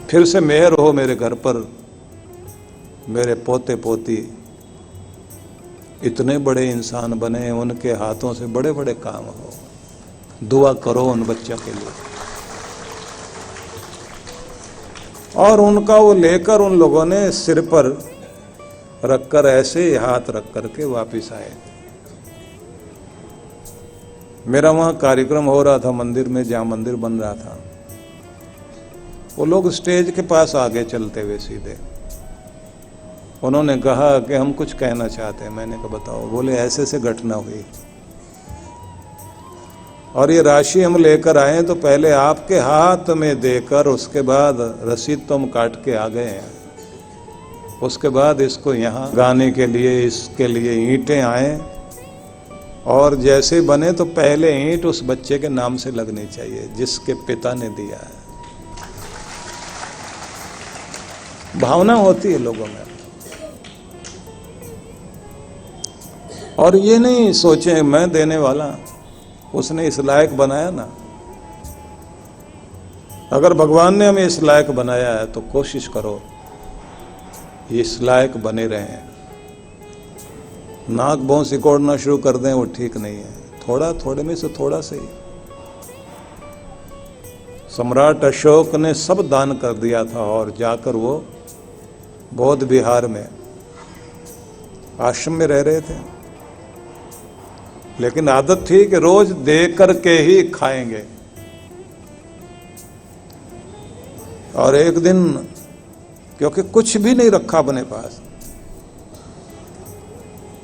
फिर से मेहर हो मेरे घर पर, मेरे पोते पोती इतने बड़े इंसान बने, उनके हाथों से बड़े बड़े काम हो। दुआ करो उन बच्चों के लिए। और उनका वो लेकर उन लोगों ने सिर पर रखकर ऐसे ही हाथ रख करके वापिस आए। मेरा वहां कार्यक्रम हो रहा था मंदिर में, जहां मंदिर बन रहा था। वो लोग स्टेज के पास आगे चलते हुए सीधे उन्होंने कहा कि हम कुछ कहना चाहते हैं। मैंने कहा बताओ। बोले ऐसे से घटना हुई और ये राशि हम लेकर आए तो पहले आपके हाथ में देकर उसके बाद रसीद तो हम काट के आ गए हैं, उसके बाद इसको यहाँ गाने के लिए, इसके लिए ईंटें आए और जैसे बने तो पहले ईंट उस बच्चे के नाम से लगनी चाहिए जिसके पिता ने दिया है। भावना होती है लोगों में। और ये नहीं सोचे मैं देने वाला, उसने इस लायक बनाया ना। अगर भगवान ने हमें इस लायक बनाया है तो कोशिश करो इस लायक बने रहें। नाक भौं सिकोड़ना शुरू कर दें वो ठीक नहीं है। थोड़ा थोड़े में से थोड़ा से ही। सम्राट अशोक ने सब दान कर दिया था और जाकर वो बौद्ध विहार में आश्रम में रह रहे थे, लेकिन आदत थी कि रोज दे करके ही खाएंगे। और एक दिन क्योंकि कुछ भी नहीं रखा अपने पास,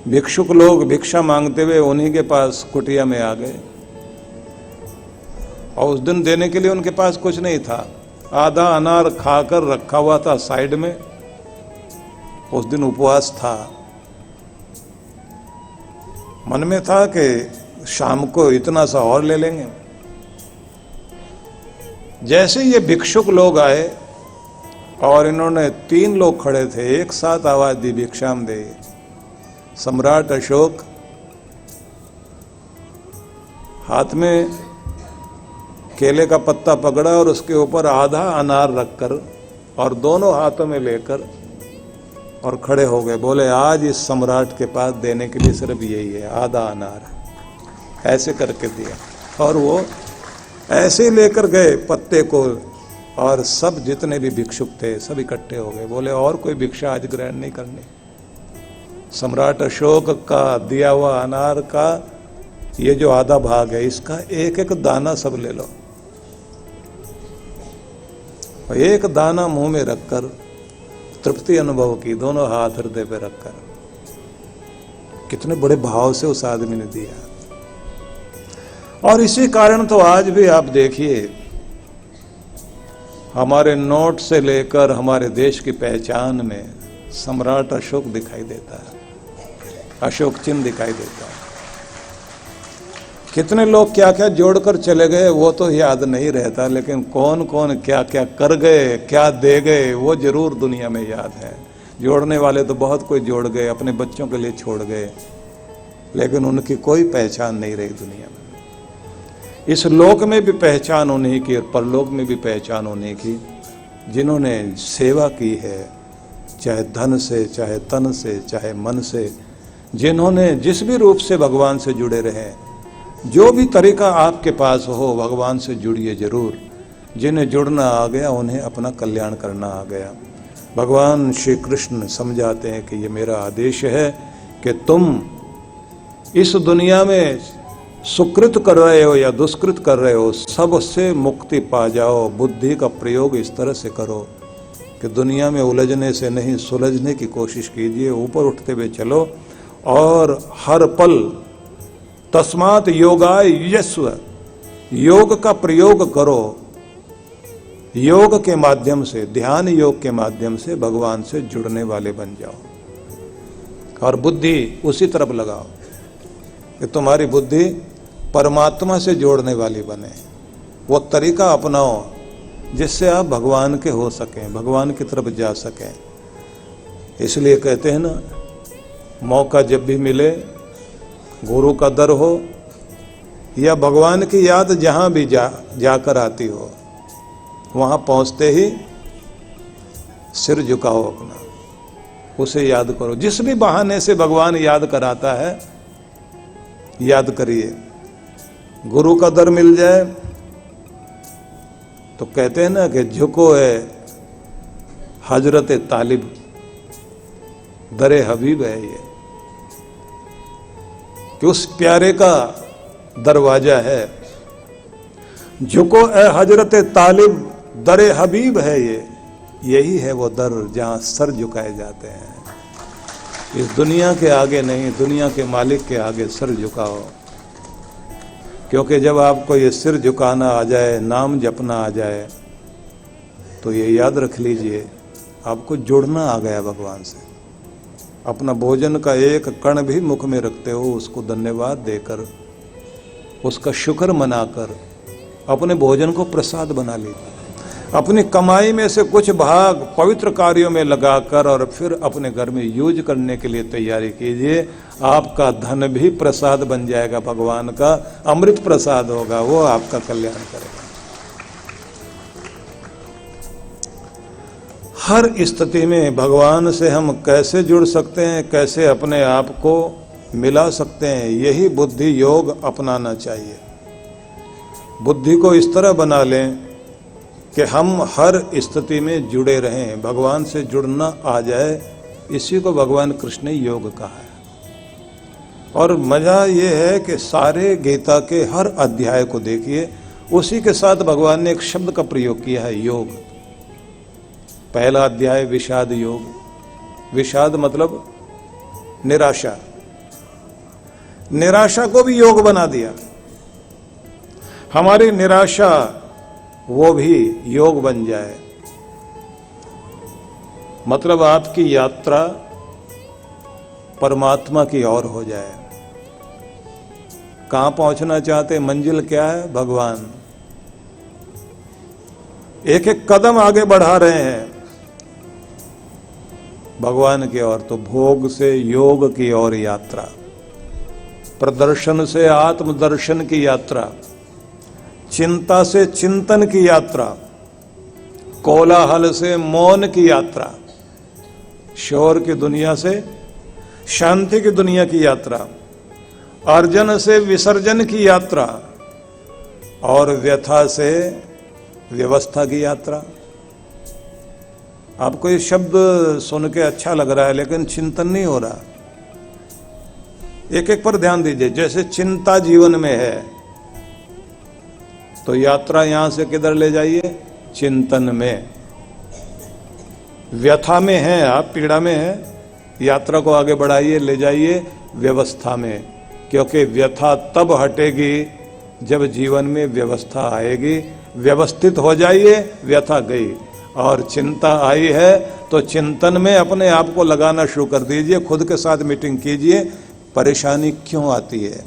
भिक्षुक लोग भिक्षा मांगते हुए उन्हीं के पास कुटिया में आ गए और उस दिन देने के लिए उनके पास कुछ नहीं था। आधा अनार खाकर रखा हुआ था साइड में। उस दिन उपवास था। मन में था कि शाम को इतना सा और ले लेंगे। जैसे ये भिक्षुक लोग आए और इन्होंने 3 लोग खड़े थे, एक साथ आवाज दी भिक्षाम दे। सम्राट अशोक हाथ में केले का पत्ता पकड़ा और उसके ऊपर आधा अनार रखकर और दोनों हाथों में लेकर और खड़े हो गए। बोले आज इस सम्राट के पास देने के लिए सिर्फ यही है, आधा अनार। ऐसे करके दिया और वो ऐसे लेकर गए पत्ते को और सब जितने भी भिक्षुक थे सब इकट्ठे हो गए। बोले और कोई भिक्षा आज ग्रहण नहीं करनी। सम्राट अशोक का दिया हुआ अनार का ये जो आधा भाग है इसका एक एक दाना सब ले लो। और एक दाना मुंह में रखकर तृप्ति अनुभव की, दोनों हाथ हृदय पे रखकर। कितने बड़े भाव से उस आदमी ने दिया। और इसी कारण तो आज भी आप देखिए हमारे नोट से लेकर हमारे देश की पहचान में सम्राट अशोक दिखाई देता है, अशोक चिन्ह दिखाई देता है। कितने लोग क्या क्या जोड़कर चले गए वो तो याद नहीं रहता, लेकिन कौन कौन क्या क्या कर गए, क्या दे गए वो जरूर दुनिया में याद है। जोड़ने वाले तो बहुत कोई जोड़ गए, अपने बच्चों के लिए छोड़ गए, लेकिन उनकी कोई पहचान नहीं रही दुनिया में। इस लोक में भी पहचान उन्हीं की और परलोक में भी पहचान उन्हीं की जिन्होंने सेवा की है, चाहे धन से, चाहे तन से, चाहे मन से। जिन्होंने जिस भी रूप से भगवान से जुड़े रहे, जो भी तरीका आपके पास हो भगवान से जुड़िए जरूर। जिन्हें जुड़ना आ गया उन्हें अपना कल्याण करना आ गया। भगवान श्री कृष्ण समझाते हैं कि ये मेरा आदेश है कि तुम इस दुनिया में सुकृत कर रहे हो या दुष्कृत कर रहे हो, सबसे मुक्ति पा जाओ। बुद्धि का प्रयोग इस तरह से करो कि दुनिया में उलझने से नहीं सुलझने की कोशिश कीजिए, ऊपर उठते हुए चलो और हर पल तस्मात् योगाय युज्यस्व, योग का प्रयोग करो। योग के माध्यम से, ध्यान योग के माध्यम से भगवान से जुड़ने वाले बन जाओ और बुद्धि उसी तरफ लगाओ कि तुम्हारी बुद्धि परमात्मा से जोड़ने वाली बने। वो तरीका अपनाओ जिससे आप भगवान के हो सकें, भगवान की तरफ जा सकें। इसलिए कहते हैं ना, मौका जब भी मिले, गुरु का दर हो या भगवान की याद जहाँ भी जाकर आती हो, वहाँ पहुँचते ही सिर झुकाओ अपना, उसे याद करो। जिस भी बहाने से भगवान याद कराता है, याद करिए। गुरु का दर मिल जाए तो कहते हैं ना कि झुको है हजरत तालिब, दरे हबीब है ये, कि उस प्यारे का दरवाजा है। झुको है हजरत तालिब, दरे हबीब है ये, यही है वो दर जहां सर झुकाए जाते हैं। इस दुनिया के आगे नहीं, दुनिया के मालिक के आगे सर झुकाओ। क्योंकि जब आपको ये सिर झुकाना आ जाए, नाम जपना आ जाए, तो ये याद रख लीजिए आपको जुड़ना आ गया भगवान से। अपना भोजन का एक कण भी मुख में रखते हो, उसको धन्यवाद देकर, उसका शुक्र मनाकर अपने भोजन को प्रसाद बना लीजिए। अपनी कमाई में से कुछ भाग पवित्र कार्यों में लगाकर और फिर अपने घर में यूज करने के लिए तैयारी कीजिए। आपका धन भी प्रसाद बन जाएगा, भगवान का अमृत प्रसाद होगा, वो आपका कल्याण करेगा। हर स्थिति में भगवान से हम कैसे जुड़ सकते हैं, कैसे अपने आप को मिला सकते हैं, यही बुद्धि योग अपनाना चाहिए। बुद्धि को इस तरह बना लें कि हम हर स्थिति में जुड़े रहें, भगवान से जुड़ना आ जाए। इसी को भगवान कृष्ण ने योग कहा है। और मजा ये है कि सारे गीता के हर अध्याय को देखिए, उसी के साथ भगवान ने एक शब्द का प्रयोग किया है, योग। पहला अध्याय विषाद योग। विषाद मतलब निराशा, निराशा को भी योग बना दिया। हमारी निराशा वो भी योग बन जाए, मतलब आपकी यात्रा परमात्मा की ओर हो जाए। कहां पहुंचना चाहते, मंजिल क्या है, भगवान। एक एक कदम आगे बढ़ा रहे हैं भगवान की ओर, तो भोग से योग की ओर यात्रा, प्रदर्शन से आत्मदर्शन की यात्रा, चिंता से चिंतन की यात्रा, कोलाहल से मौन की यात्रा, शोर की दुनिया से शांति की दुनिया की यात्रा, अर्जन से विसर्जन की यात्रा और व्यथा से व्यवस्था की यात्रा। आपको ये शब्द सुन के अच्छा लग रहा है, लेकिन चिंतन नहीं हो रहा। एक एक पर ध्यान दीजिए। जैसे चिंता जीवन में है, तो यात्रा यहां से किधर ले जाइए, चिंतन में। व्यथा में है आप, पीड़ा में है, यात्रा को आगे बढ़ाइए, ले जाइए व्यवस्था में। क्योंकि व्यथा तब हटेगी जब जीवन में व्यवस्था आएगी। व्यवस्थित हो जाइए, व्यथा गई। और चिंता आई है तो चिंतन में अपने आप को लगाना शुरू कर दीजिए। खुद के साथ मीटिंग कीजिए, परेशानी क्यों आती है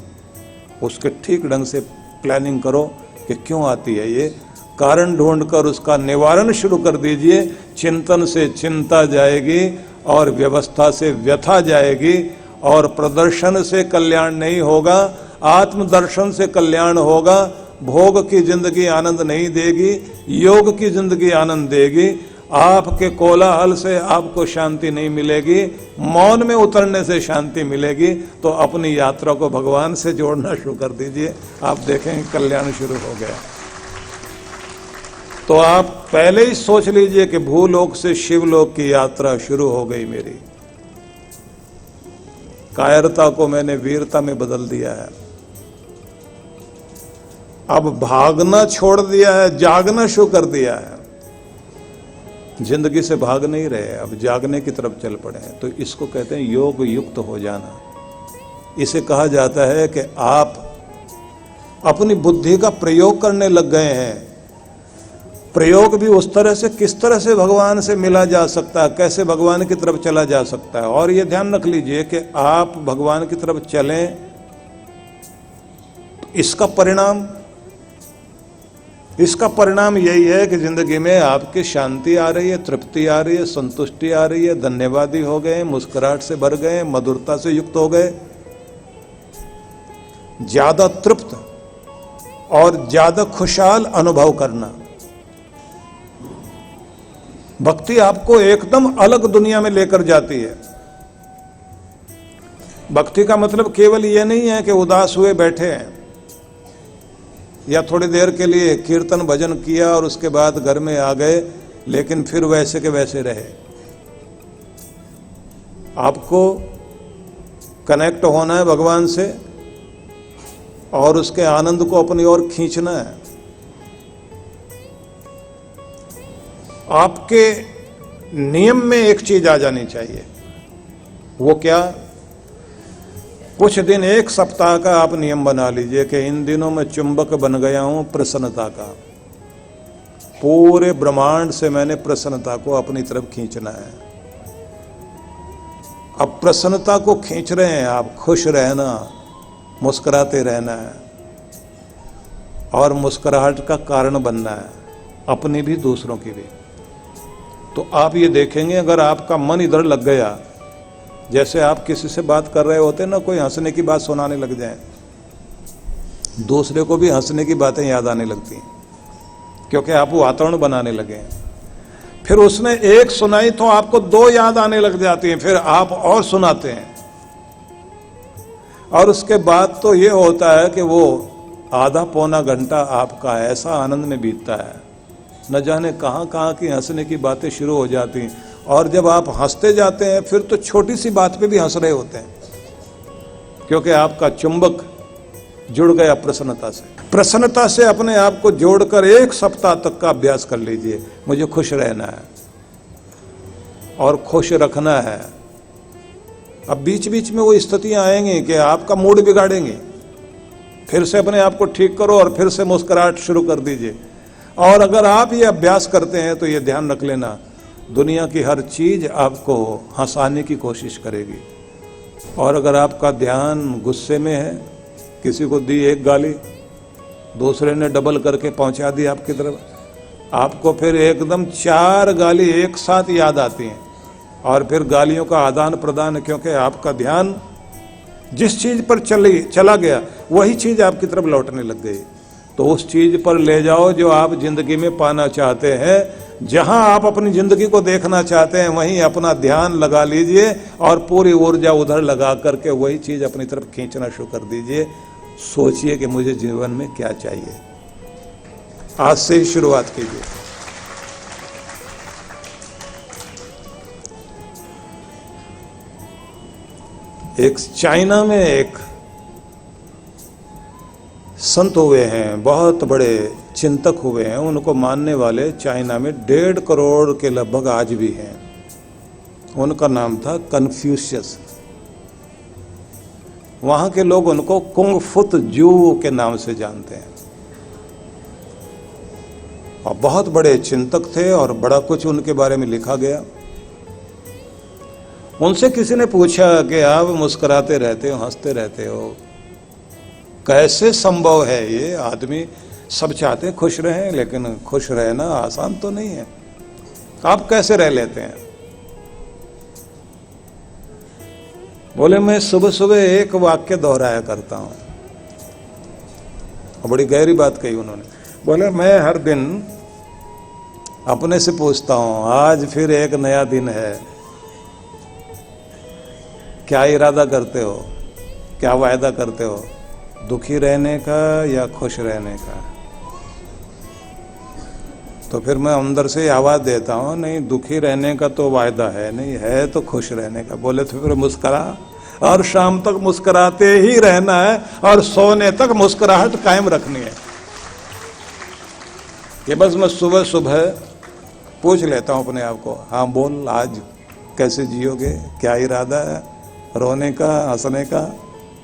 उसके ठीक ढंग से प्लानिंग करो कि क्यों आती है, ये कारण ढूंढकर उसका निवारण शुरू कर दीजिए। चिंतन से चिंता जाएगी और व्यवस्था से व्यथा जाएगी, और प्रदर्शन से कल्याण नहीं होगा, आत्मदर्शन से कल्याण होगा। भोग की जिंदगी आनंद नहीं देगी, योग की जिंदगी आनंद देगी। आपके कोलाहल से आपको शांति नहीं मिलेगी, मौन में उतरने से शांति मिलेगी। तो अपनी यात्रा को भगवान से जोड़ना शुरू कर दीजिए, आप देखेंगे कल्याण शुरू हो गया। तो आप पहले ही सोच लीजिए कि भूलोक से शिवलोक की यात्रा शुरू हो गई मेरी। कायरता को मैंने वीरता में बदल दिया है। अब भागना छोड़ दिया है, जागना शुरू कर दिया है। जिंदगी से भाग नहीं रहे, अब जागने की तरफ चल पड़े हैं। तो इसको कहते हैं योग युक्त हो जाना। इसे कहा जाता है कि आप अपनी बुद्धि का प्रयोग करने लग गए हैं। प्रयोग भी उस तरह से, किस तरह से भगवान से मिला जा सकता है, कैसे भगवान की तरफ चला जा सकता है। और ये ध्यान रख लीजिए कि आप भगवान की तरफ चलें, इसका परिणाम यही है कि जिंदगी में आपकी शांति आ रही है, तृप्ति आ रही है, संतुष्टि आ रही है, धन्यवादी हो गए, मुस्कुराहट से भर गए, मधुरता से युक्त हो गए, ज्यादा तृप्त और ज्यादा खुशहाल अनुभव करना। भक्ति आपको एकदम अलग दुनिया में लेकर जाती है। भक्ति का मतलब केवल ये नहीं है कि उदास हुए बैठे हैं या थोड़ी देर के लिए कीर्तन भजन किया और उसके बाद घर में आ गए, लेकिन फिर वैसे के वैसे रहे। आपको कनेक्ट होना है भगवान से और उसके आनंद को अपनी ओर खींचना है। आपके नियम में एक चीज आ जानी चाहिए। वो क्या? कुछ दिन, एक सप्ताह का आप नियम बना लीजिए कि इन दिनों मैं चुंबक बन गया हूं प्रसन्नता का। पूरे ब्रह्मांड से मैंने प्रसन्नता को अपनी तरफ खींचना है। अब प्रसन्नता को खींच रहे हैं आप, खुश रहना, मुस्कुराते रहना है और मुस्कुराहट का कारण बनना है, अपनी भी दूसरों की भी। तो आप ये देखेंगे, अगर आपका मन इधर लग गया, जैसे आप किसी से बात कर रहे होते ना, कोई हंसने की बात सुनाने लग जाए, दूसरे को भी हंसने की बातें याद आने लगती हैं, क्योंकि आप वातावरण बनाने लगे हैं। फिर उसने एक सुनाई तो आपको दो याद आने लग जाती हैं, फिर आप और सुनाते हैं। और उसके बाद तो ये होता है कि वो आधा पौना घंटा आपका ऐसा आनंद में बीतता है, न जाने कहाँ कहाँ की हंसने की बातें शुरू हो जाती हैं। और जब आप हंसते जाते हैं, फिर तो छोटी सी बात पे भी हंस रहे होते हैं, क्योंकि आपका चुंबक जुड़ गया प्रसन्नता से। प्रसन्नता से अपने आप को जोड़कर एक सप्ताह तक का अभ्यास कर लीजिए। मुझे खुश रहना है और खुश रखना है। अब बीच बीच में वो स्थितियां आएंगी कि आपका मूड बिगाड़ेंगे, फिर से अपने आप को ठीक करो और फिर से मुस्कुराहट शुरू कर दीजिए। और अगर आप ये अभ्यास करते हैं तो ये ध्यान रख लेना, दुनिया की हर चीज आपको हंसाने की कोशिश करेगी। और अगर आपका ध्यान गुस्से में है, किसी को दी एक गाली, दूसरे ने डबल करके पहुंचा दी आपकी तरफ, आपको फिर एकदम 4 गाली एक साथ याद आती हैं और फिर गालियों का आदान प्रदान, क्योंकि आपका ध्यान जिस चीज पर चला गया वही चीज आपकी तरफ लौटने लग गई। तो उस चीज पर ले जाओ जो आप जिंदगी में पाना चाहते हैं। जहां आप अपनी जिंदगी को देखना चाहते हैं वहीं अपना ध्यान लगा लीजिए और पूरी ऊर्जा उधर लगा करके वही चीज अपनी तरफ खींचना शुरू कर दीजिए। सोचिए कि मुझे जीवन में क्या चाहिए। आज से ही शुरुआत कीजिए। एक चाइना में एक संत हुए हैं, बहुत बड़े चिंतक हुए हैं। उनको मानने वाले चाइना में 1.5 करोड़ के लगभग आज भी हैं। उनका नाम था कन्फ्यूशियस। वहां के लोग उनको कुंग फुत जू के नाम से जानते हैं। और बहुत बड़े चिंतक थे और बड़ा कुछ उनके बारे में लिखा गया। उनसे किसी ने पूछा कि आप मुस्कुराते रहते हो, हंसते रहते हो, कैसे संभव है ये? आदमी सब चाहते हैं खुश रहें, लेकिन खुश रहना आसान तो नहीं है, आप कैसे रह लेते हैं? बोले, मैं सुबह सुबह एक वाक्य दोहराया करता हूं। बड़ी गहरी बात कही उन्होंने। बोले, मैं हर दिन अपने से पूछता हूं, आज फिर एक नया दिन है, क्या इरादा करते हो, क्या वायदा करते हो, दुखी रहने का या खुश रहने का? तो फिर मैं अंदर से आवाज देता हूँ, नहीं, दुखी रहने का तो वायदा है नहीं, है तो खुश रहने का। बोले, तो फिर मुस्कुरा, और शाम तक मुस्कुराते ही रहना है और सोने तक मुस्कुराहट कायम रखनी है। कि बस मैं सुबह सुबह पूछ लेता हूँ अपने आप को, हाँ बोल, आज कैसे जियोगे, क्या इरादा है, रोने का, हंसने का,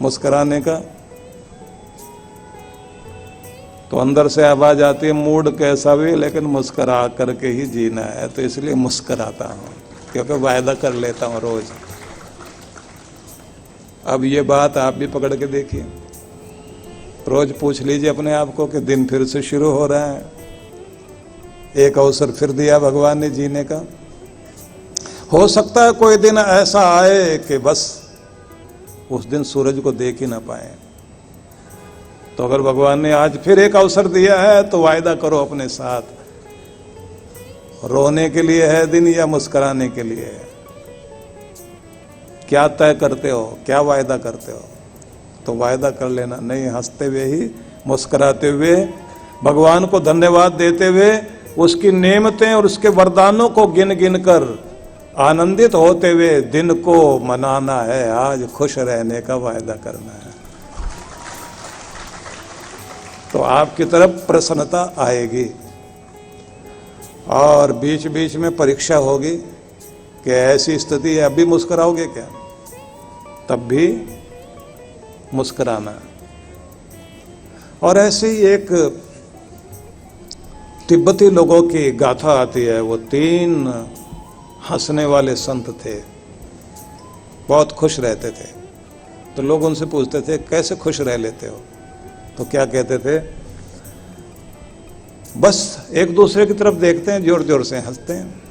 मुस्कुराने का? तो अंदर से आवाज आती है, मूड कैसा भी लेकिन मुस्कुरा करके ही जीना है। तो इसलिए मुस्कुराता हूँ, क्योंकि वायदा कर लेता हूँ रोज। अब ये बात आप भी पकड़ के देखिए, रोज पूछ लीजिए अपने आप को कि दिन फिर से शुरू हो रहा है, एक अवसर फिर दिया भगवान ने जीने का। हो सकता है कोई दिन ऐसा आए कि बस उस दिन सूरज को देख ही ना पाए। तो अगर भगवान ने आज फिर एक अवसर दिया है तो वायदा करो अपने साथ, रोने के लिए है दिन या मुस्कुराने के लिए है? क्या तय करते हो, क्या वायदा करते हो? तो वायदा कर लेना, नहीं हंसते हुए ही, मुस्कुराते हुए, भगवान को धन्यवाद देते हुए, उसकी नेमतें और उसके वरदानों को गिन गिन कर आनंदित होते हुए दिन को मनाना है। आज खुश रहने का वायदा करना है, तो आपकी तरफ प्रसन्नता आएगी। और बीच बीच में परीक्षा होगी कि ऐसी स्थिति है, अब भी मुस्कुराओगे क्या? तब भी मुस्कुराना। और ऐसे ही एक तिब्बती लोगों की गाथा आती है। वो 3 हंसने वाले संत थे, बहुत खुश रहते थे। तो लोग उनसे पूछते थे कैसे खुश रह लेते हो? तो क्या कहते थे? बस एक दूसरे की तरफ देखते हैं, जोर जोर से हंसते हैं।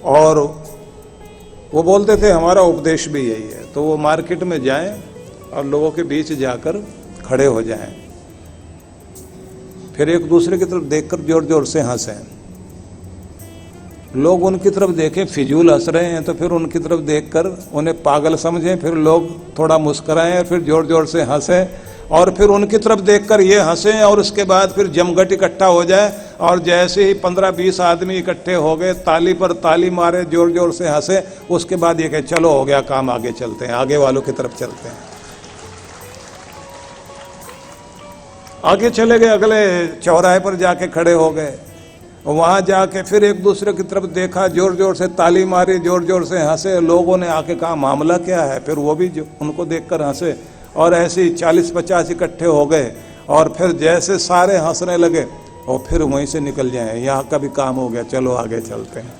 और वो बोलते थे हमारा उपदेश भी यही है। तो वो मार्केट में जाएं और लोगों के बीच जाकर खड़े हो जाएं, फिर एक दूसरे की तरफ देखकर जोर जोर से हंसें। लोग उनकी तरफ देखें, फिजूल हंस रहे हैं, तो फिर उनकी तरफ देखकर उन्हें पागल समझें, फिर लोग थोड़ा मुस्कुराएं, फिर जोर जोर से हंसें, और फिर उनकी तरफ देखकर ये हंसें, और उसके बाद फिर जमघट इकट्ठा हो जाए, और जैसे ही 15-20 आदमी इकट्ठे हो गए, ताली पर ताली मारे, जोर जोर से हंसे, उसके बाद ये कहे चलो हो गया काम, आगे चलते हैं, आगे वालों की तरफ चलते हैं। आगे चले गए, अगले चौराहे पर जाके खड़े हो गए, वहां जाके फिर एक दूसरे की तरफ देखा, जोर जोर से ताली मारी, जोर जोर से हंसे। लोगों ने आके कहा मामला क्या है? फिर वो भी उनको देखकर हंसे, और ऐसे ही 40-50 इकट्ठे हो गए, और फिर जैसे सारे हंसने लगे और फिर वहीं से निकल जाए, यहाँ का भी काम हो गया, चलो आगे चलते हैं।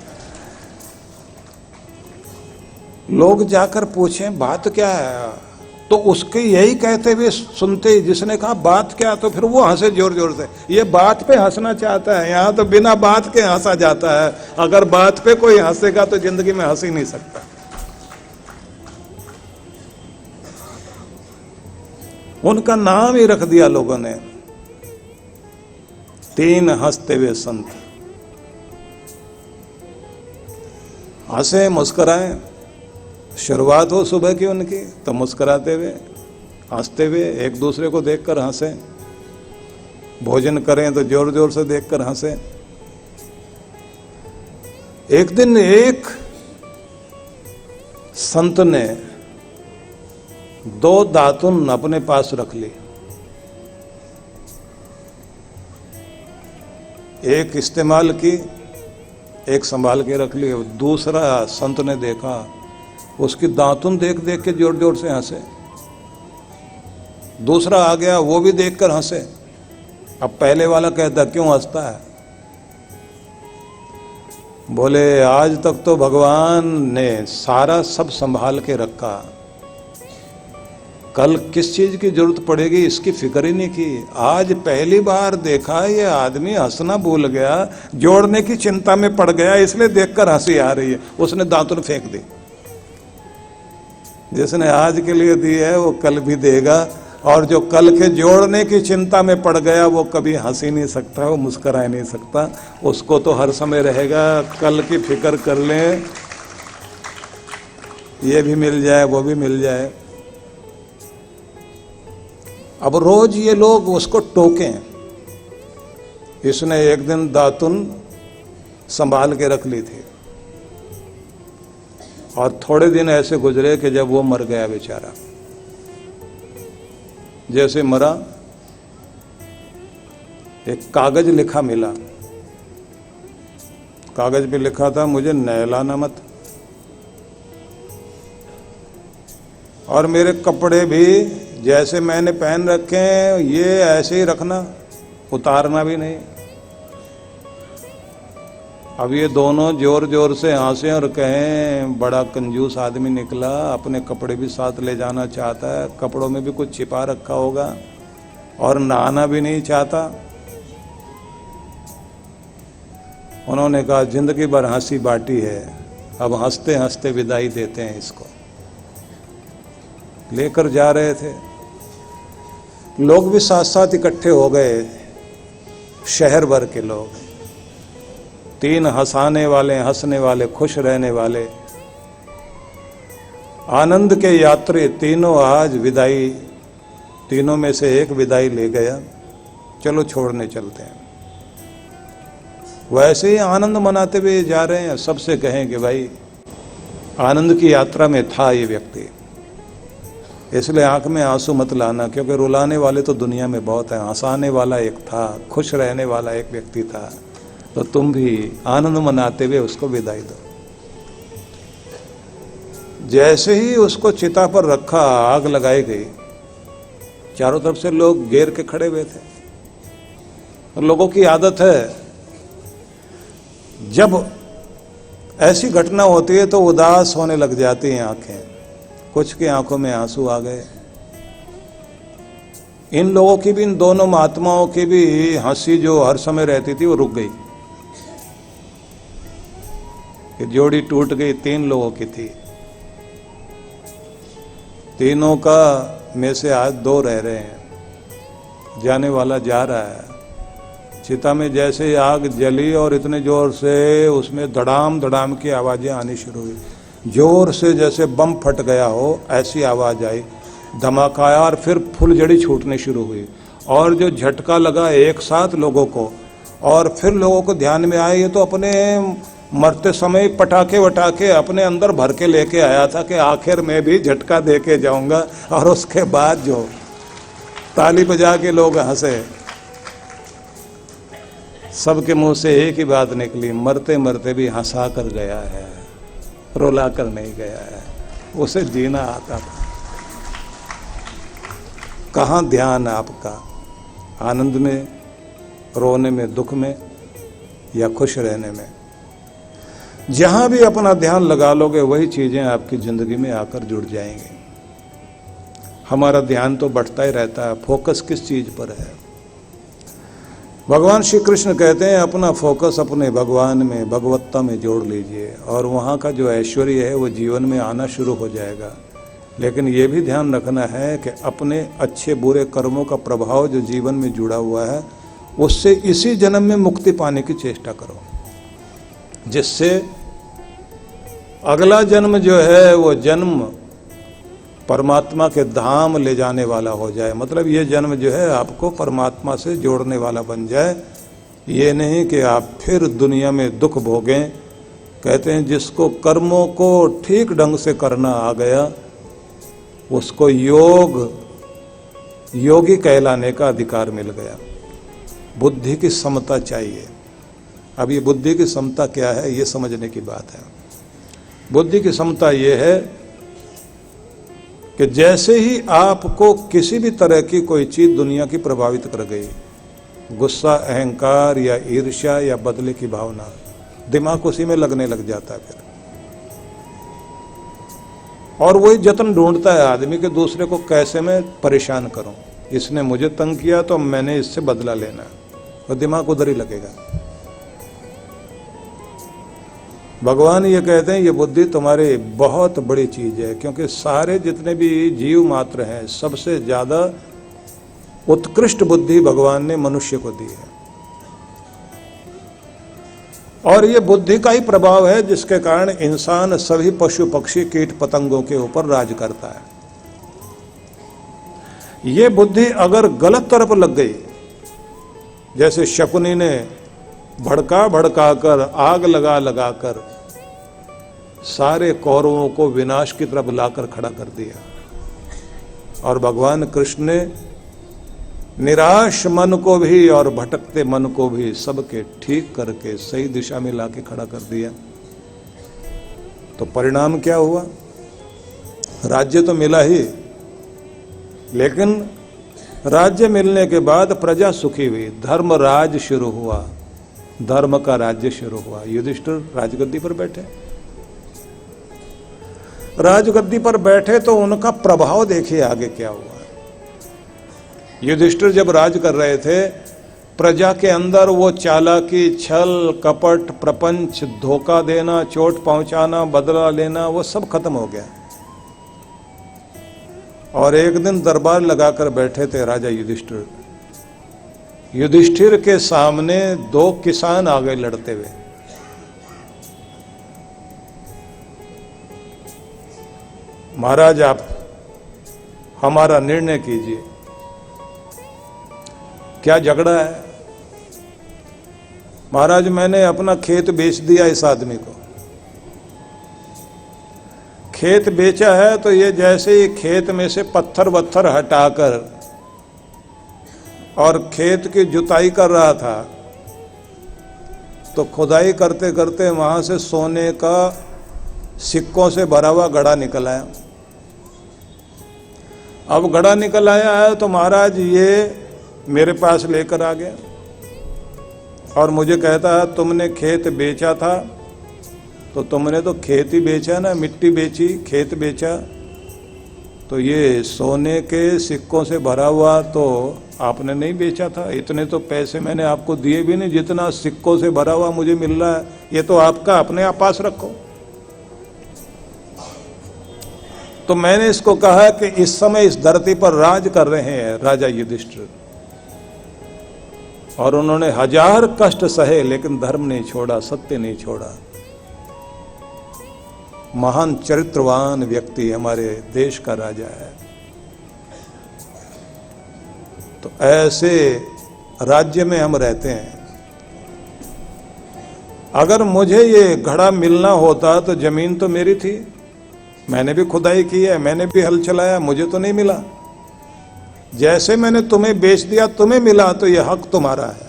लोग जाकर पूछें बात क्या है, तो उसके यही कहते हुए सुनते ही जिसने कहा बात क्या, तो फिर वो हंसे जोर जोर से। ये बात पे हंसना चाहता है, यहाँ तो बिना बात के हंसा जाता है। अगर बात पे कोई हंसेगा तो जिंदगी में हंस ही नहीं सकता। उनका नाम ही रख दिया लोगों ने, 3 हंसते हुए संत। हंसे, मुस्कुराए, शुरुआत हो सुबह की उनकी तो मुस्कुराते हुए, हंसते हुए, एक दूसरे को देखकर हंसे, भोजन करें तो जोर जोर से देखकर हंसे। एक दिन एक संत ने 2 दातुन अपने पास रख ली, एक इस्तेमाल की, एक संभाल के रख ली। दूसरा संत ने देखा, उसकी दातुन देख देख के जोर जोर से हंसे। दूसरा आ गया, वो भी देखकर हंसे। अब पहले वाला कहता क्यों हंसता है? बोले आज तक तो भगवान ने सारा सब संभाल के रखा, कल किस चीज की जरूरत पड़ेगी इसकी फिक्र ही नहीं की। आज पहली बार देखा ये आदमी हंसना भूल गया, जोड़ने की चिंता में पड़ गया, इसलिए देखकर हंसी आ रही है। उसने दातुन फेंक दी। जिसने आज के लिए दी है वो कल भी देगा, और जो कल के जोड़ने की चिंता में पड़ गया वो कभी हंस ही नहीं सकता, वो मुस्कुरा ही नहीं सकता। उसको तो हर समय रहेगा कल की फिक्र कर लें, ये भी मिल जाए वो भी मिल जाए। अब रोज ये लोग उसको टोकें। इसने एक दिन दातुन संभाल के रख ली थी, और थोड़े दिन ऐसे गुजरे कि जब वो मर गया बेचारा। जैसे मरा, एक कागज लिखा मिला, कागज पे लिखा था मुझे नहलाना मत, और मेरे कपड़े भी जैसे मैंने पहन रखे हैं ये ऐसे ही रखना, उतारना भी नहीं। अब ये दोनों जोर जोर से हंसे और कहें बड़ा कंजूस आदमी निकला, अपने कपड़े भी साथ ले जाना चाहता है, कपड़ों में भी कुछ छिपा रखा होगा, और नहाना भी नहीं चाहता। उन्होंने कहा जिंदगी भर हंसी बाटी है, अब हंसते हंसते विदाई देते हैं इसको। लेकर जा रहे थे, लोग भी साथ साथ इकट्ठे हो गए, शहर भर के लोग, 3 हंसाने वाले, हंसने वाले, खुश रहने वाले, आनंद के यात्री तीनों आज विदाई, तीनों में से एक विदाई ले गया, चलो छोड़ने चलते हैं। वैसे ही आनंद मनाते हुए जा रहे हैं, सबसे कहें कि भाई आनंद की यात्रा में था ये व्यक्ति, इसलिए आंख में आंसू मत लाना, क्योंकि रुलाने वाले तो दुनिया में बहुत हैं, हंसाने वाला एक था, खुश रहने वाला एक व्यक्ति था, तो तुम भी आनंद मनाते हुए उसको विदाई दो। जैसे ही उसको चिता पर रखा, आग लगाई गई, चारों तरफ से लोग घेर के खड़े हुए थे। और लोगों की आदत है जब ऐसी घटना होती है तो उदास होने लग जाती हैं आंखें, कुछ की आंखों में आंसू आ गए। इन लोगों की भी, इन दोनों महात्माओं की भी हंसी जो हर समय रहती थी वो रुक गई। ये जोड़ी टूट गई, 3 लोगों की थी, तीनों का में से आज 2 रह रहे हैं, जाने वाला जा रहा है। चिता में जैसे आग जली और इतने जोर से उसमें धड़ाम धड़ाम की आवाजें आनी शुरू हुई, जोर से जैसे बम फट गया हो ऐसी आवाज आई, धमाका आया और फिर फुलझड़ी छूटने शुरू हुई। और जो झटका लगा एक साथ लोगों को, और फिर लोगों को ध्यान में आया ये तो अपने मरते समय पटाखे वटाखे अपने अंदर भर के लेके आया था कि आखिर में भी झटका दे के जाऊंगा। और उसके बाद जो ताली बजा के लोग हंसे, सबके मुंह से एक ही बात निकली, मरते मरते भी हंसा कर गया है, रुला कर नहीं गया है, उसे जीना आता था। कहाँ ध्यान आपका, आनंद में, रोने में, दुख में, या खुश रहने में? जहां भी अपना ध्यान लगा लोगे वही चीजें आपकी जिंदगी में आकर जुड़ जाएंगी। हमारा ध्यान तो बढ़ता ही रहता है, फोकस किस चीज पर है? भगवान श्री कृष्ण कहते हैं अपना फोकस अपने भगवान में, भगवत्ता में जोड़ लीजिए, और वहाँ का जो ऐश्वर्य है वो जीवन में आना शुरू हो जाएगा। लेकिन ये भी ध्यान रखना है कि अपने अच्छे बुरे कर्मों का प्रभाव जो जीवन में जुड़ा हुआ है उससे इसी जन्म में मुक्ति पाने की चेष्टा करो, जिससे अगला जन्म जो है वो जन्म परमात्मा के धाम ले जाने वाला हो जाए। मतलब ये जन्म जो है आपको परमात्मा से जोड़ने वाला बन जाए, ये नहीं कि आप फिर दुनिया में दुख भोगें। कहते हैं जिसको कर्मों को ठीक ढंग से करना आ गया उसको योगी कहलाने का अधिकार मिल गया। बुद्धि की समता चाहिए। अब ये बुद्धि की समता क्या है, ये समझने की बात है। बुद्धि की समता ये है कि जैसे ही आपको किसी भी तरह की कोई चीज दुनिया की प्रभावित कर गई, गुस्सा, अहंकार या ईर्ष्या या बदले की भावना, दिमाग उसी में लगने लग जाता है फिर, और वही जतन ढूंढता है आदमी के दूसरे को कैसे मैं परेशान करूं, इसने मुझे तंग किया तो मैंने इससे बदला लेना, और दिमाग उधर ही लगेगा। भगवान ये कहते हैं ये बुद्धि तुम्हारी बहुत बड़ी चीज है, क्योंकि सारे जितने भी जीव मात्र हैं सबसे ज्यादा उत्कृष्ट बुद्धि भगवान ने मनुष्य को दी है। और ये बुद्धि का ही प्रभाव है जिसके कारण इंसान सभी पशु पक्षी कीट पतंगों के ऊपर राज करता है। ये बुद्धि अगर गलत तरफ लग गई, जैसे शकुनी ने भड़का कर, आग लगा कर सारे कौरवों को विनाश की तरफ लाकर खड़ा कर दिया, और भगवान कृष्ण ने निराश मन को भी और भटकते मन को भी सबके ठीक करके सही दिशा में लाके खड़ा कर दिया। तो परिणाम क्या हुआ? राज्य तो मिला ही, लेकिन राज्य मिलने के बाद प्रजा सुखी हुई, धर्म राज शुरू हुआ, धर्म का राज्य शुरू हुआ। युधिष्ठिर राजगद्दी पर बैठे, राजगद्दी पर बैठे तो उनका प्रभाव देखिए आगे क्या हुआ। युधिष्ठिर जब राज कर रहे थे, प्रजा के अंदर वो चालाकी, छल, कपट, प्रपंच, धोखा देना, चोट पहुंचाना, बदला लेना, वो सब खत्म हो गया। और एक दिन दरबार लगाकर बैठे थे राजा युधिष्ठिर, युधिष्ठिर के सामने दो किसान आ गए लड़ते हुए। महाराज आप हमारा निर्णय कीजिए, क्या झगड़ा है? महाराज मैंने अपना खेत बेच दिया इस आदमी को। खेत बेचा है तो ये जैसे ही खेत में से पत्थर वत्थर हटाकर और खेत की जुताई कर रहा था तो खुदाई करते करते वहां से सोने का सिक्कों से भरा हुआ घड़ा निकल आया। अब घड़ा निकल आया है तो महाराज ये मेरे पास लेकर आ गया और मुझे कहता है तुमने खेत बेचा था, तो तुमने तो खेत ही बेचा ना, मिट्टी बेची, खेत बेचा, तो ये सोने के सिक्कों से भरा हुआ तो आपने नहीं बेचा था। इतने तो पैसे मैंने आपको दिए भी नहीं जितना सिक्कों से भरा हुआ मुझे मिल रहा है, ये तो आपका, अपने आप पास रखो। तो मैंने इसको कहा कि इस समय इस धरती पर राज कर रहे हैं राजा युधिष्ठिर, और उन्होंने 1000 कष्ट सहे लेकिन धर्म नहीं छोड़ा, सत्य नहीं छोड़ा। महान चरित्रवान व्यक्ति हमारे देश का राजा है। तो ऐसे राज्य में हम रहते हैं। अगर मुझे ये घड़ा मिलना होता तो जमीन तो मेरी थी, मैंने भी खुदाई की है, मैंने भी हल चलाया, मुझे तो नहीं मिला। जैसे मैंने तुम्हें बेच दिया तुम्हें मिला, तो ये हक तुम्हारा है।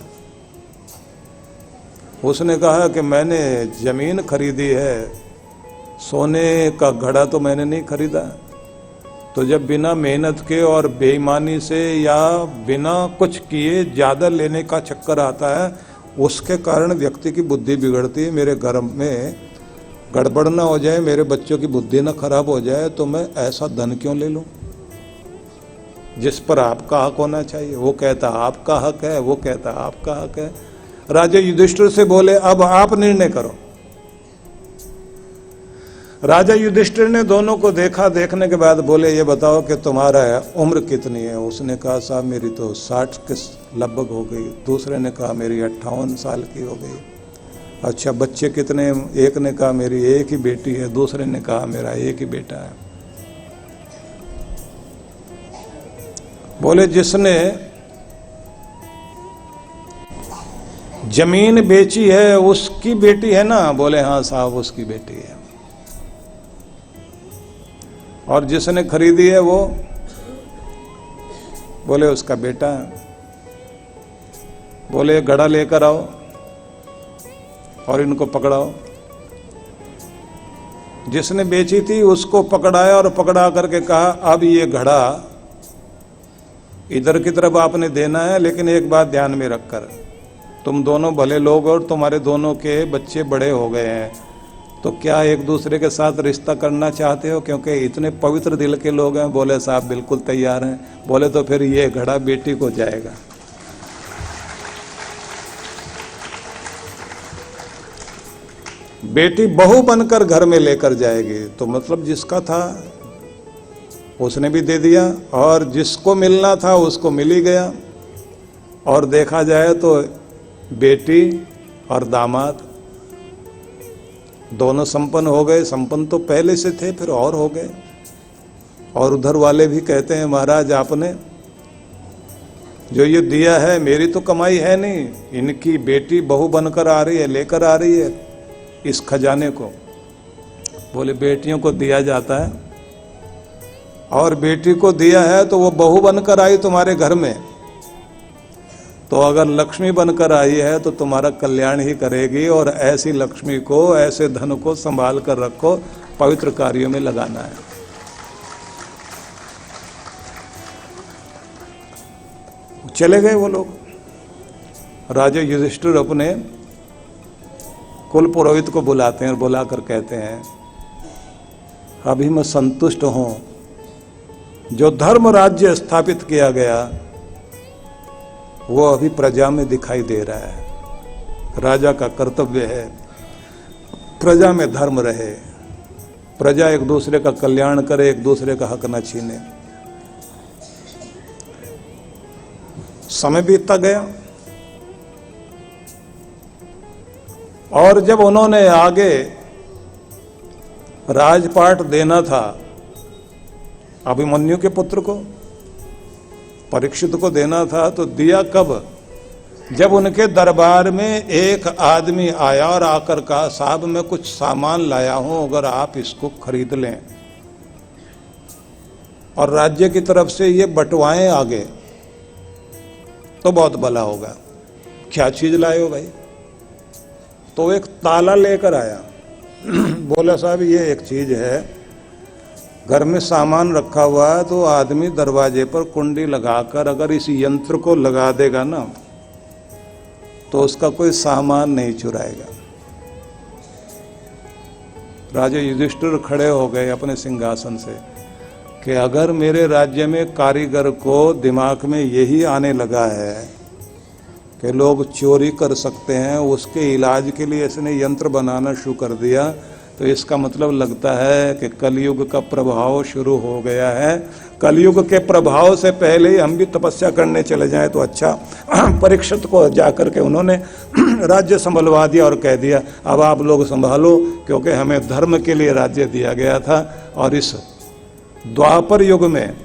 उसने कहा कि मैंने जमीन खरीदी है, सोने का घड़ा तो मैंने नहीं खरीदा। तो जब बिना मेहनत के और बेईमानी से या बिना कुछ किए ज्यादा लेने का चक्कर आता है, उसके कारण व्यक्ति की बुद्धि बिगड़ती है। मेरे घर में गड़बड़ ना हो जाए, मेरे बच्चों की बुद्धि ना खराब हो जाए, तो मैं ऐसा धन क्यों ले लूं जिस पर आपका हक होना चाहिए। वो कहता आपका हक है, वो कहता आपका हक है। राजा युधिष्ठिर से बोले अब आप निर्णय करो। राजा युधिष्ठिर ने दोनों को देखा, देखने के बाद बोले ये बताओ कि तुम्हारा उम्र कितनी है। उसने कहा साहब मेरी तो 60 के लगभग हो गई। दूसरे ने कहा मेरी 58 साल की हो गई। अच्छा बच्चे कितने? एक ने कहा मेरी एक ही बेटी है, दूसरे ने कहा मेरा एक ही बेटा है। बोले जिसने जमीन बेची है उसकी बेटी है ना? बोले हाँ साहब उसकी बेटी है। और जिसने खरीदी है वो? बोले उसका बेटा है। बोले घड़ा लेकर आओ और इनको पकड़ाओ। जिसने बेची थी उसको पकड़ाया और पकड़ा करके कहा अब ये घड़ा इधर की तरफ आपने देना है, लेकिन एक बात ध्यान में रखकर, तुम दोनों भले लोग और तुम्हारे दोनों के बच्चे बड़े हो गए हैं, तो क्या एक दूसरे के साथ रिश्ता करना चाहते हो? क्योंकि इतने पवित्र दिल के लोग हैं। बोले साहब बिल्कुल तैयार हैं। बोले तो फिर ये घड़ा बेटी को जाएगा। बेटी बहू बनकर घर में लेकर जाएगी। तो मतलब जिसका था उसने भी दे दिया और जिसको मिलना था उसको मिल ही गया। और देखा जाए तो बेटी और दामाद दोनों संपन्न हो गए। संपन्न तो पहले से थे, फिर और हो गए। और उधर वाले भी कहते हैं महाराज आपने जो ये दिया है मेरी तो कमाई है नहीं, इनकी बेटी बहू बनकर आ रही है, लेकर आ रही है इस खजाने को। बोले बेटियों को दिया जाता है, और बेटी को दिया है तो वो बहू बनकर आई तुम्हारे घर में, तो अगर लक्ष्मी बनकर आई है तो तुम्हारा कल्याण ही करेगी। और ऐसी लक्ष्मी को, ऐसे धन को संभाल कर रखो, पवित्र कार्यों में लगाना है। चले गए वो लोग। राजा युधिष्ठिर अपने कुल पुरोहित को बुलाते हैं और बुलाकर कहते हैं अभी मैं संतुष्ट हूं, जो धर्म राज्य स्थापित किया गया वो अभी प्रजा में दिखाई दे रहा है। राजा का कर्तव्य है प्रजा में धर्म रहे, प्रजा एक दूसरे का कल्याण करे, एक दूसरे का हक न छीने। समय बीतता गया, और जब उन्होंने आगे राजपाट देना था अभिमन्यु के पुत्र को, परीक्षित को देना था, तो दिया कब? जब उनके दरबार में एक आदमी आया और आकर कहा, साहब मैं कुछ सामान लाया हूं, अगर आप इसको खरीद लें और राज्य की तरफ से ये बंटवाएं आगे तो बहुत भला होगा। क्या चीज लाए हो भाई? तो एक ताला लेकर आया। बोला साहब ये एक चीज है, घर में सामान रखा हुआ है, तो आदमी दरवाजे पर कुंडी लगाकर अगर इस यंत्र को लगा देगा ना तो उसका कोई सामान नहीं चुराएगा। राजा युधिष्ठिर खड़े हो गए अपने सिंहासन से कि अगर मेरे राज्य में कारीगर को दिमाग में यही आने लगा है कि लोग चोरी कर सकते हैं, उसके इलाज के लिए इसने यंत्र बनाना शुरू कर दिया, तो इसका मतलब लगता है कि कलयुग का प्रभाव शुरू हो गया है। कलयुग के प्रभाव से पहले ही हम भी तपस्या करने चले जाएं तो अच्छा। परीक्षित को जाकर के उन्होंने राज्य संभलवा दिया और कह दिया, अब आप लोग संभालो, क्योंकि हमें धर्म के लिए राज्य दिया गया था और इस द्वापर युग में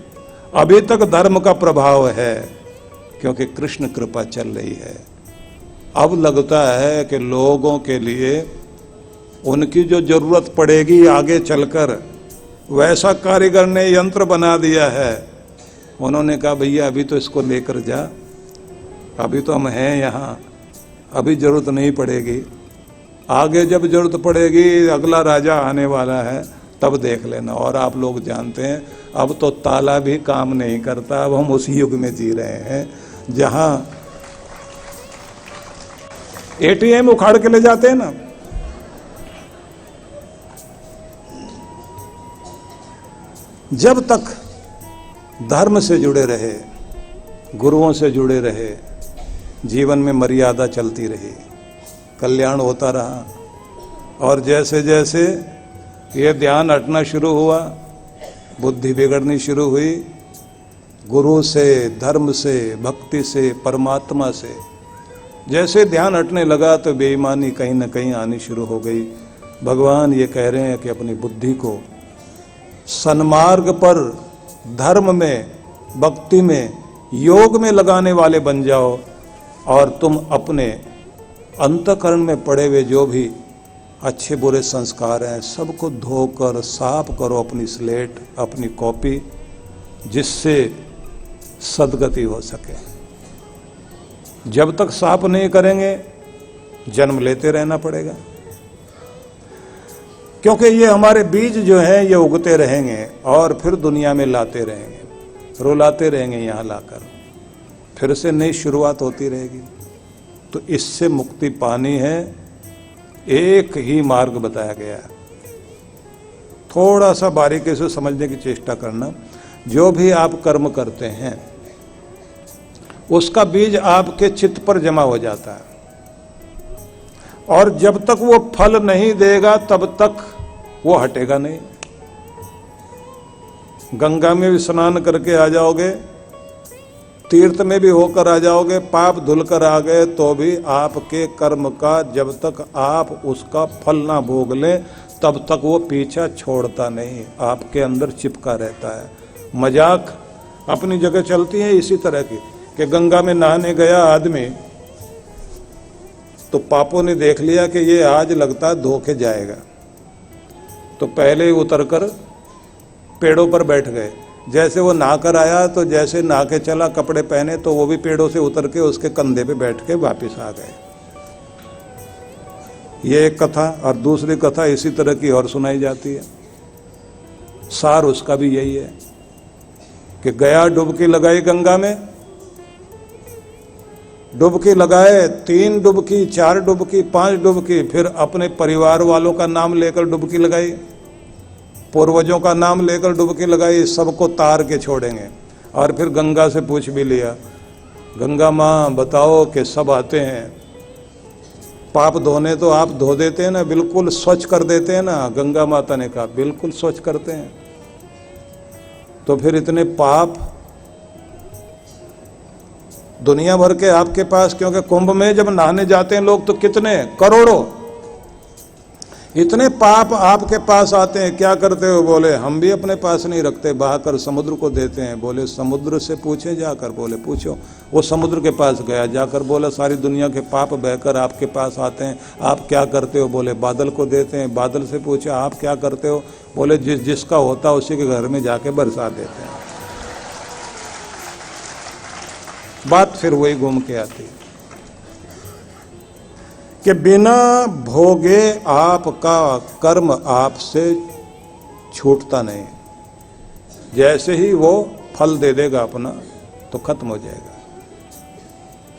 अभी तक धर्म का प्रभाव है, क्योंकि कृष्ण कृपा चल रही है। अब लगता है कि लोगों के लिए उनकी जो जरूरत पड़ेगी आगे चलकर, वैसा कारीगर ने यंत्र बना दिया है। उन्होंने कहा भैया अभी तो इसको लेकर जा, अभी तो हम हैं यहाँ, अभी जरूरत नहीं पड़ेगी, आगे जब जरूरत पड़ेगी, अगला राजा आने वाला है, तब देख लेना। और आप लोग जानते हैं अब तो ताला भी काम नहीं करता। अब हम उसी युग में जी रहे हैं जहाँ एटीएम उखाड़ के ले जाते हैं ना, जब तक धर्म से जुड़े रहे, गुरुओं से जुड़े रहे, जीवन में मर्यादा चलती रही, कल्याण होता रहा। और जैसे जैसे ये ध्यान हटना शुरू हुआ, बुद्धि बिगड़नी शुरू हुई, गुरु से, धर्म से, भक्ति से, परमात्मा से जैसे ध्यान हटने लगा तो बेईमानी कहीं ना कहीं आनी शुरू हो गई। भगवान ये कह रहे हैं कि अपनी बुद्धि को सन्मार्ग पर, धर्म में, भक्ति में, योग में लगाने वाले बन जाओ, और तुम अपने अंतःकरण में पड़े हुए जो भी अच्छे बुरे संस्कार हैं सबको धोकर साफ करो अपनी स्लेट, अपनी कॉपी, जिससे सद्गति हो सके। जब तक साफ नहीं करेंगे जन्म लेते रहना पड़ेगा, क्योंकि ये हमारे बीज जो हैं ये उगते रहेंगे और फिर दुनिया में लाते रहेंगे, रुलाते रहेंगे, यहाँ लाकर फिर से नई शुरुआत होती रहेगी। तो इससे मुक्ति पानी है, एक ही मार्ग बताया गया है। थोड़ा सा बारीकी से समझने की चेष्टा करना। जो भी आप कर्म करते हैं उसका बीज आपके चित्त पर जमा हो जाता है, और जब तक वो फल नहीं देगा तब तक वो हटेगा नहीं। गंगा में भी स्नान करके आ जाओगे, तीर्थ में भी होकर आ जाओगे, पाप धुल कर आ गए तो भी आपके कर्म का जब तक आप उसका फल ना भोग लें तब तक वो पीछा छोड़ता नहीं, आपके अंदर चिपका रहता है। मजाक अपनी जगह चलती है इसी तरह की कि गंगा में नहाने गया आदमी तो पापों ने देख लिया कि ये आज लगता है धो के जाएगा, तो पहले ही उतरकर पेड़ों पर बैठ गए। जैसे वो नहाकर आया तो जैसे नहा के चला, कपड़े पहने, तो वो भी पेड़ों से उतर के उसके कंधे पे बैठ के वापस आ गए। ये एक कथा। और दूसरी कथा इसी तरह की और सुनाई जाती है। सार उसका भी यही है कि गया, डुबकी लगाई गंगा में, डुबकी लगाए, 3 डुबकी, 4 डुबकी, 5 डुबकी, फिर अपने परिवार वालों का नाम लेकर डुबकी लगाई, पूर्वजों का नाम लेकर डुबकी लगाई, सबको तार के छोड़ेंगे। और फिर गंगा से पूछ भी लिया, गंगा माँ बताओ कि सब आते हैं पाप धोने, तो आप धो देते हैं ना, बिल्कुल स्वच्छ कर देते हैं ना। गंगा माता ने कहा बिल्कुल स्वच्छ करते हैं। तो फिर इतने पाप दुनिया भर के आपके पास, क्योंकि कुंभ में जब नहाने जाते हैं लोग तो कितने करोड़ों, इतने पाप आपके पास आते हैं, क्या करते हो? बोले हम भी अपने पास नहीं रखते, बहाकर समुद्र को देते हैं। बोले समुद्र से पूछे जाकर? बोले पूछो। वो समुद्र के पास गया, जाकर बोला सारी दुनिया के पाप बहकर आपके पास आते हैं, आप क्या करते हो? बोले बादल को देते हैं। बादल से पूछा आप क्या करते हो? बोले जिसका होता है उसी के घर में जाके बरसा देते हैं। बात फिर वही घूम के आती है कि बिना भोगे आपका कर्म आपसे छूटता नहीं। जैसे ही वो फल दे देगा अपना तो खत्म हो जाएगा।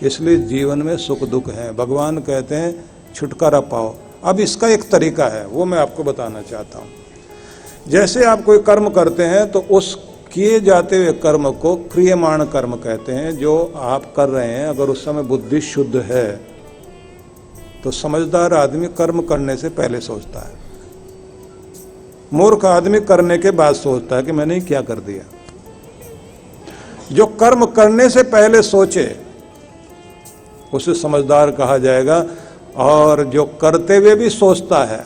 इसलिए जीवन में सुख दुख है। भगवान कहते हैं छुटकारा पाओ। अब इसका एक तरीका है, वो मैं आपको बताना चाहता हूँ। जैसे आप कोई कर्म करते हैं तो उस किए जाते हुए कर्म को क्रियमाण कर्म कहते हैं। जो आप कर रहे हैं, अगर उस समय बुद्धि शुद्ध है तो समझदार आदमी कर्म करने से पहले सोचता है। मूर्ख आदमी करने के बाद सोचता है कि मैंने क्या कर दिया। जो कर्म करने से पहले सोचे उसे समझदार कहा जाएगा, और जो करते हुए भी सोचता है,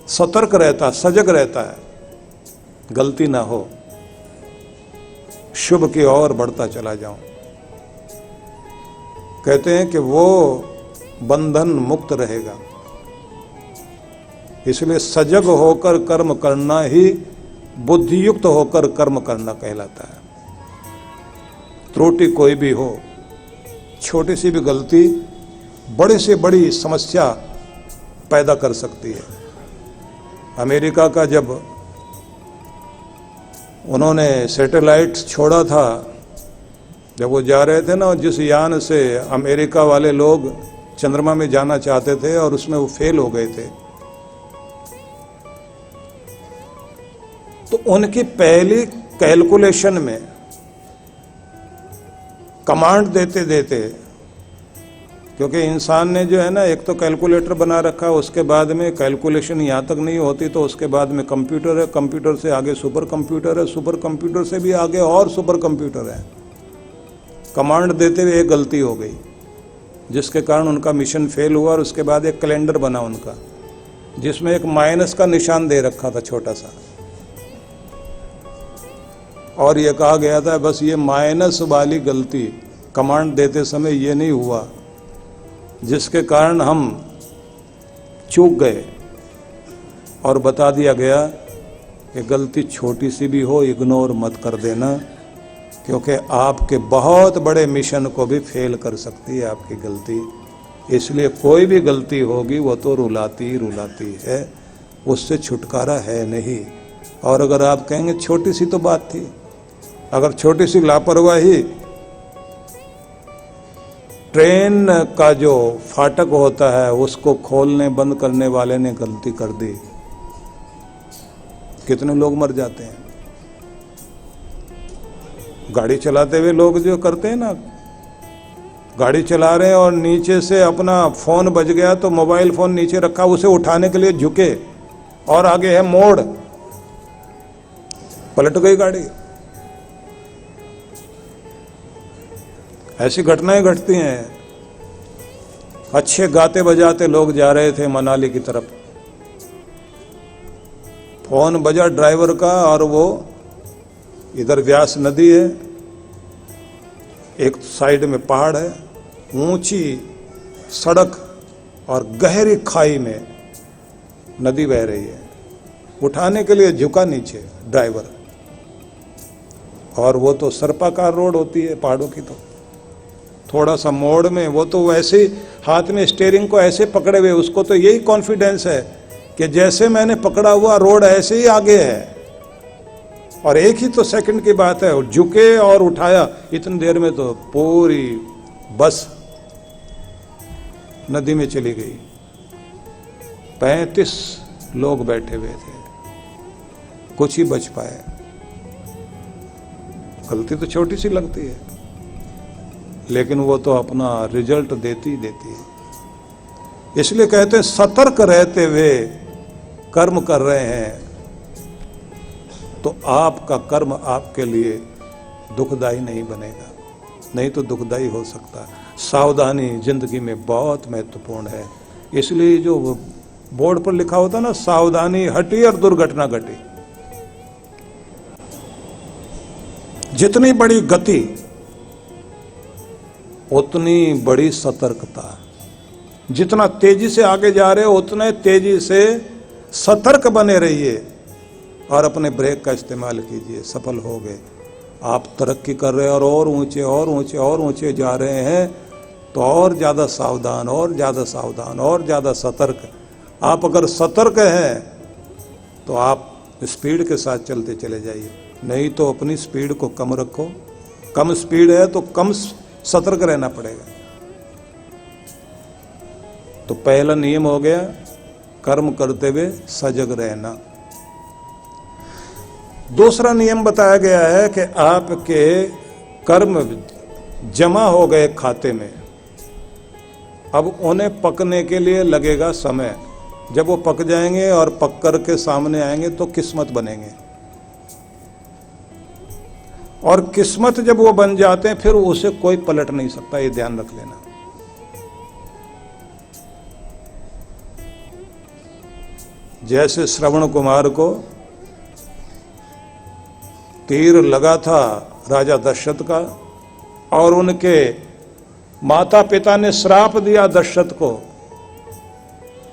सतर्क रहता, सजग रहता है, गलती ना हो, शुभ की ओर बढ़ता चला जाऊं, कहते हैं कि वो बंधन मुक्त रहेगा। इसलिए सजग होकर कर्म करना ही बुद्धियुक्त होकर कर्म करना कहलाता है। त्रुटि कोई भी हो, छोटी सी भी गलती बड़े से बड़ी समस्या पैदा कर सकती है। अमेरिका का जब उन्होंने सैटेलाइट छोड़ा था, जब वो जा रहे थे ना, जिस यान से अमेरिका वाले लोग चंद्रमा में जाना चाहते थे और उसमें वो फेल हो गए थे, तो उनकी पहली कैलकुलेशन में कमांड देते देते, क्योंकि इंसान ने जो है ना, एक तो कैलकुलेटर बना रखा है, उसके बाद में कैलकुलेशन यहाँ तक नहीं होती तो उसके बाद में कंप्यूटर है, कंप्यूटर से आगे सुपर कंप्यूटर है, सुपर कंप्यूटर से भी आगे और सुपर कंप्यूटर है। कमांड देते हुए एक गलती हो गई जिसके कारण उनका मिशन फेल हुआ, और उसके बाद एक कैलेंडर बना उनका जिसमें एक माइनस का निशान दे रखा था छोटा सा, और ये कहा गया था बस ये माइनस वाली गलती कमांड देते समय ये नहीं हुआ, जिसके कारण हम चूक गए, और बता दिया गया कि गलती छोटी सी भी हो इग्नोर मत कर देना, क्योंकि आपके बहुत बड़े मिशन को भी फेल कर सकती है आपकी गलती। इसलिए कोई भी गलती होगी वो तो रुलाती रुलाती है, उससे छुटकारा है नहीं। और अगर आप कहेंगे छोटी सी तो बात थी, अगर छोटी सी लापरवाही, ट्रेन का जो फाटक होता है उसको खोलने बंद करने वाले ने गलती कर दी, कितने लोग मर जाते हैं। गाड़ी चलाते हुए लोग जो करते हैं ना, गाड़ी चला रहे हैं और नीचे से अपना फोन बज गया तो मोबाइल फोन नीचे रखा, उसे उठाने के लिए झुके और आगे है मोड़, पलट गई गाड़ी। ऐसी घटनाएं घटती हैं। अच्छे गाते बजाते लोग जा रहे थे मनाली की तरफ, फोन बजा ड्राइवर का, और वो इधर व्यास नदी है, एक साइड में पहाड़ है, ऊंची सड़क और गहरी खाई में नदी बह रही है। उठाने के लिए झुका नीचे ड्राइवर, और वो तो सर्पाकार रोड होती है पहाड़ों की, तो थोड़ा सा मोड़ में वो तो वैसे हाथ में स्टीयरिंग को ऐसे पकड़े हुए, उसको तो यही कॉन्फिडेंस है कि जैसे मैंने पकड़ा हुआ रोड ऐसे ही आगे है, और एक ही तो सेकंड की बात है, झुके और उठाया, इतनी देर में तो पूरी बस नदी में चली गई। 35 लोग बैठे हुए थे, कुछ ही बच पाए। गलती तो छोटी सी लगती है, लेकिन वो तो अपना रिजल्ट देती है। इसलिए कहते हैं सतर्क रहते हुए कर्म कर रहे हैं तो आपका कर्म आपके लिए दुखदाई नहीं बनेगा, नहीं तो दुखदाई हो सकता है। सावधानी जिंदगी में बहुत महत्वपूर्ण है। इसलिए जो बोर्ड पर लिखा होता ना, सावधानी हटी और दुर्घटना घटी। जितनी बड़ी गति उतनी बड़ी सतर्कता। जितना तेजी से आगे जा रहे हो उतने तेजी से सतर्क बने रहिए और अपने ब्रेक का इस्तेमाल कीजिए। सफल हो गए, आप तरक्की कर रहे हैं और ऊंचे और ऊंचे और ऊंचे जा रहे हैं, तो और ज़्यादा सावधान, और ज़्यादा सावधान, और ज़्यादा सतर्क। आप अगर सतर्क हैं तो आप स्पीड के साथ चलते चले जाइए, नहीं तो अपनी स्पीड को कम रखो। कम स्पीड है तो कम सतर्क रहना पड़ेगा। तो पहला नियम हो गया कर्म करते हुए सजग रहना। दूसरा नियम बताया गया है कि आपके कर्म जमा हो गए खाते में, अब उन्हें पकने के लिए लगेगा समय। जब वो पक जाएंगे और पक कर के सामने आएंगे तो किस्मत बनेंगे, और किस्मत जब वो बन जाते हैं फिर उसे कोई पलट नहीं सकता, ये ध्यान रख लेना। जैसे श्रवण कुमार को तीर लगा था राजा दशरथ का, और उनके माता पिता ने श्राप दिया दशरथ को,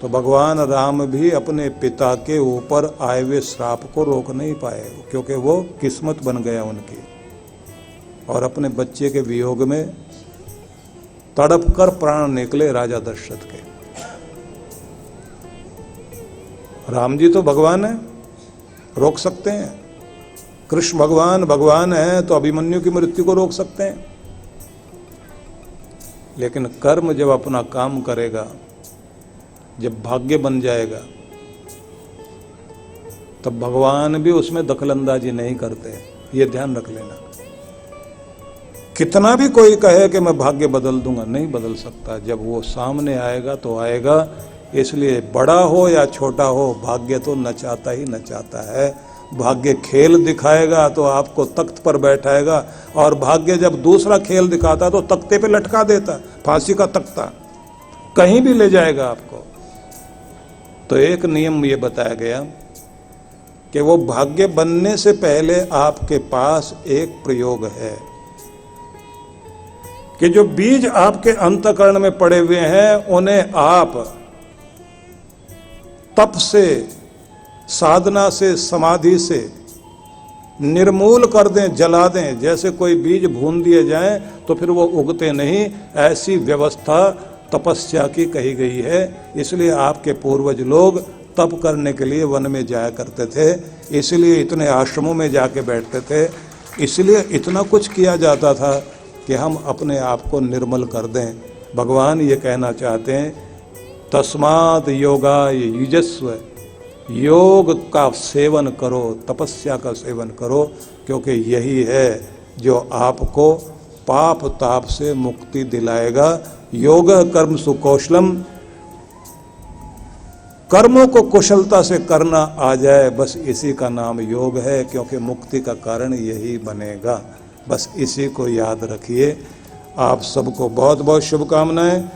तो भगवान राम भी अपने पिता के ऊपर आए हुए श्राप को रोक नहीं पाए, क्योंकि वो किस्मत बन गया उनकी। और अपने बच्चे के वियोग में तड़प कर प्राण निकले राजा दशरथ के। राम जी तो भगवान है, रोक सकते हैं। कृष्ण भगवान है तो अभिमन्यु की मृत्यु को रोक सकते हैं। लेकिन कर्म जब अपना काम करेगा, जब भाग्य बन जाएगा, तब भगवान भी उसमें दखलंदाजी नहीं करते, ये ध्यान रख लेना। कितना भी कोई कहे कि मैं भाग्य बदल दूंगा, नहीं बदल सकता। जब वो सामने आएगा तो आएगा। इसलिए बड़ा हो या छोटा हो, भाग्य तो नचाता ही नचाता है। भाग्य खेल दिखाएगा तो आपको तख्त पर बैठाएगा, और भाग्य जब दूसरा खेल दिखाता तो तख्ते पे लटका देता, फांसी का तख्ता, कहीं भी ले जाएगा आपको। तो एक नियम ये बताया गया कि वो भाग्य बनने से पहले आपके पास एक प्रयोग है कि जो बीज आपके अंतःकरण में पड़े हुए हैं उन्हें आप तप से, साधना से, समाधि से निर्मूल कर दें, जला दें। जैसे कोई बीज भून दिए जाएं तो फिर वो उगते नहीं, ऐसी व्यवस्था तपस्या की कही गई है। इसलिए आपके पूर्वज लोग तप करने के लिए वन में जाया करते थे, इसलिए इतने आश्रमों में जाके बैठते थे, इसलिए इतना कुछ किया जाता था कि हम अपने आप को निर्मल कर दें। भगवान ये कहना चाहते हैं, तस्मात् योगाय युजस्व, योग का सेवन करो, तपस्या का सेवन करो, क्योंकि यही है जो आपको पाप ताप से मुक्ति दिलाएगा। योग कर्म सुकौशलम, कर्मों को कुशलता से करना आ जाए, बस इसी का नाम योग है, क्योंकि मुक्ति का कारण यही बनेगा। बस इसी को याद रखिए। आप सबको बहुत बहुत शुभकामनाएं।